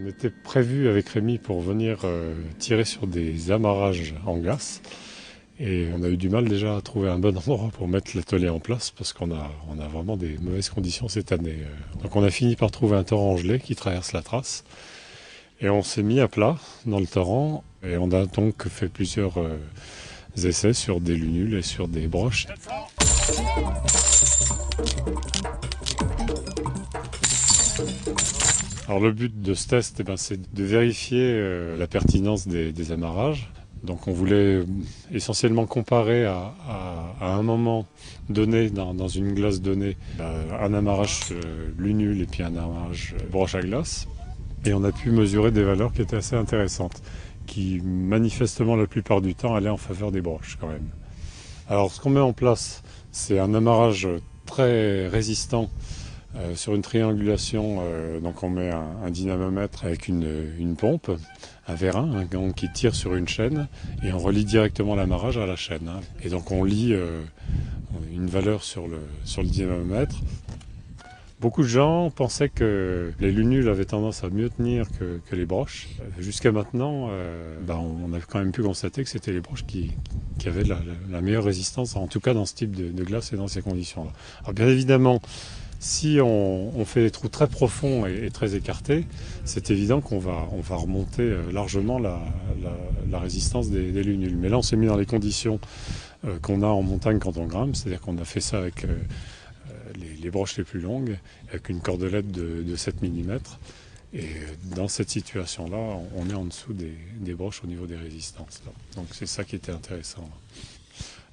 On était prévu avec Rémi pour venir tirer sur des amarrages en glace. Et on a eu du mal déjà à trouver un bon endroit pour mettre l'atelier en place parce qu'on a vraiment des mauvaises conditions cette année. Donc on a fini par trouver un torrent gelé qui traverse la trace. Et on s'est mis à plat dans le torrent et on a donc fait plusieurs essais sur des lunules et sur des broches. Alors le but de ce test, c'est de vérifier la pertinence des amarrages. Donc on voulait essentiellement comparer à un moment donné, dans une glace donnée, un amarrage lunule et puis un amarrage broche à glace. Et on a pu mesurer des valeurs qui étaient assez intéressantes, qui manifestement la plupart du temps allaient en faveur des broches quand même. Alors ce qu'on met en place, c'est un amarrage très résistant sur une triangulation. Donc on met un dynamomètre avec une pompe, un vérin qui tire sur une chaîne et on relie directement l'amarrage à la chaîne. Et donc on lie une valeur sur le dynamomètre. Beaucoup de gens pensaient que les lunules avaient tendance à mieux tenir que les broches. Jusqu'à maintenant, on a quand même pu constater que c'était les broches qui avaient la meilleure résistance, en tout cas dans ce type de glace et dans ces conditions-là. Alors bien évidemment, si on fait des trous très profonds et très écartés, c'est évident qu'on va remonter largement la résistance des lunules. Mais là, on s'est mis dans les conditions qu'on a en montagne quand on grimpe, c'est-à-dire qu'on a fait ça avec les broches les plus longues, avec une cordelette de 7 mm. Et dans cette situation-là, on est en dessous des broches au niveau des résistances. Là. Donc c'est ça qui était intéressant. Là.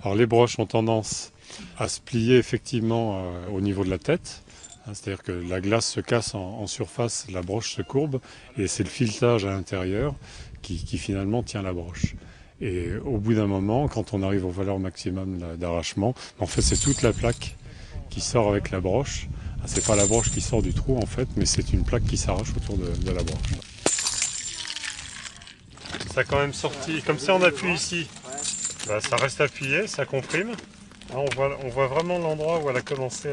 Alors les broches ont tendance à se plier effectivement au niveau de la tête. C'est-à-dire que la glace se casse en surface, la broche se courbe, et c'est le filetage à l'intérieur qui finalement tient la broche. Et au bout d'un moment, quand on arrive aux valeurs maximum d'arrachement, en fait c'est toute la plaque qui sort avec la broche. C'est pas la broche qui sort du trou en fait, mais c'est une plaque qui s'arrache autour de la broche. Ça a quand même sorti, comme si on appuie ici, ça reste appuyé, ça comprime. Là, on voit vraiment l'endroit où elle a commencé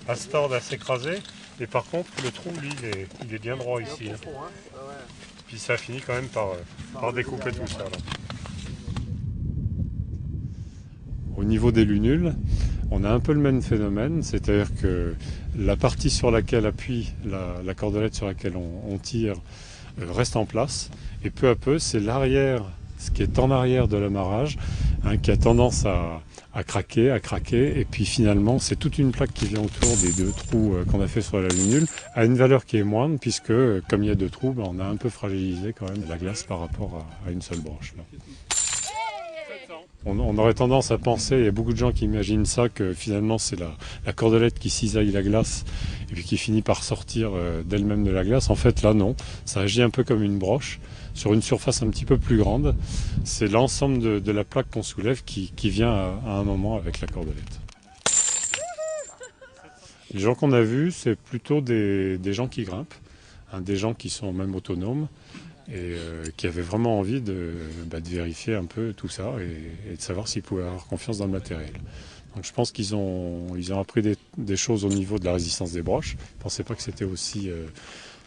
à se tordre, à s'écraser. Et par contre, le trou, lui, il est bien droit ici. Puis ça a fini quand même par découper tout ça. Là. Au niveau des lunules, on a un peu le même phénomène, c'est-à-dire que la partie sur laquelle appuie la cordelette sur laquelle on tire reste en place. Et peu à peu, c'est l'arrière, ce qui est en arrière de l'amarrage, qui a tendance à craquer, et puis finalement c'est toute une plaque qui vient autour des deux trous qu'on a fait sur la lunule, à une valeur qui est moindre, puisque comme il y a deux trous, on a un peu fragilisé quand même la glace par rapport à une seule broche. Là. On aurait tendance à penser, il y a beaucoup de gens qui imaginent ça, que finalement c'est la cordelette qui cisaille la glace et puis qui finit par sortir d'elle-même de la glace. En fait là non, ça agit un peu comme une broche sur une surface un petit peu plus grande. C'est l'ensemble de la plaque qu'on soulève qui vient à un moment avec la cordelette. Les gens qu'on a vus, c'est plutôt des gens qui grimpent, des gens qui sont même autonomes et qui avaient vraiment envie de vérifier un peu tout ça et de savoir s'ils pouvaient avoir confiance dans le matériel. Donc je pense qu'ils ont appris des choses au niveau de la résistance des broches. Je ne pensais pas que c'était aussi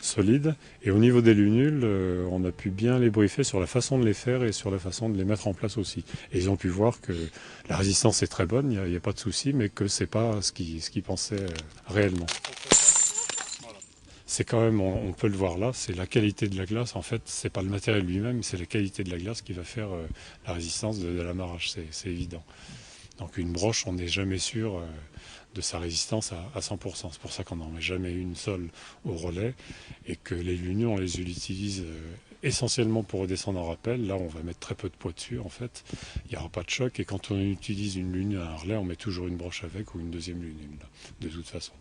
solide. Et au niveau des lunules, on a pu bien les briefer sur la façon de les faire et sur la façon de les mettre en place aussi. Et ils ont pu voir que la résistance est très bonne, il n'y a pas de souci, mais que ce n'est pas ce qu'ils pensaient réellement. C'est quand même, on peut le voir là, c'est la qualité de la glace. En fait, c'est pas le matériel lui-même, c'est la qualité de la glace qui va faire la résistance de l'amarrage, c'est évident. Donc une broche, on n'est jamais sûr de sa résistance à 100%. C'est pour ça qu'on n'en met jamais une seule au relais et que les lunules, on les utilise essentiellement pour redescendre en rappel. Là, on va mettre très peu de poids dessus, en fait. Il n'y aura pas de choc et quand on utilise une lunule à un relais, on met toujours une broche avec ou une deuxième lunule, de toute façon.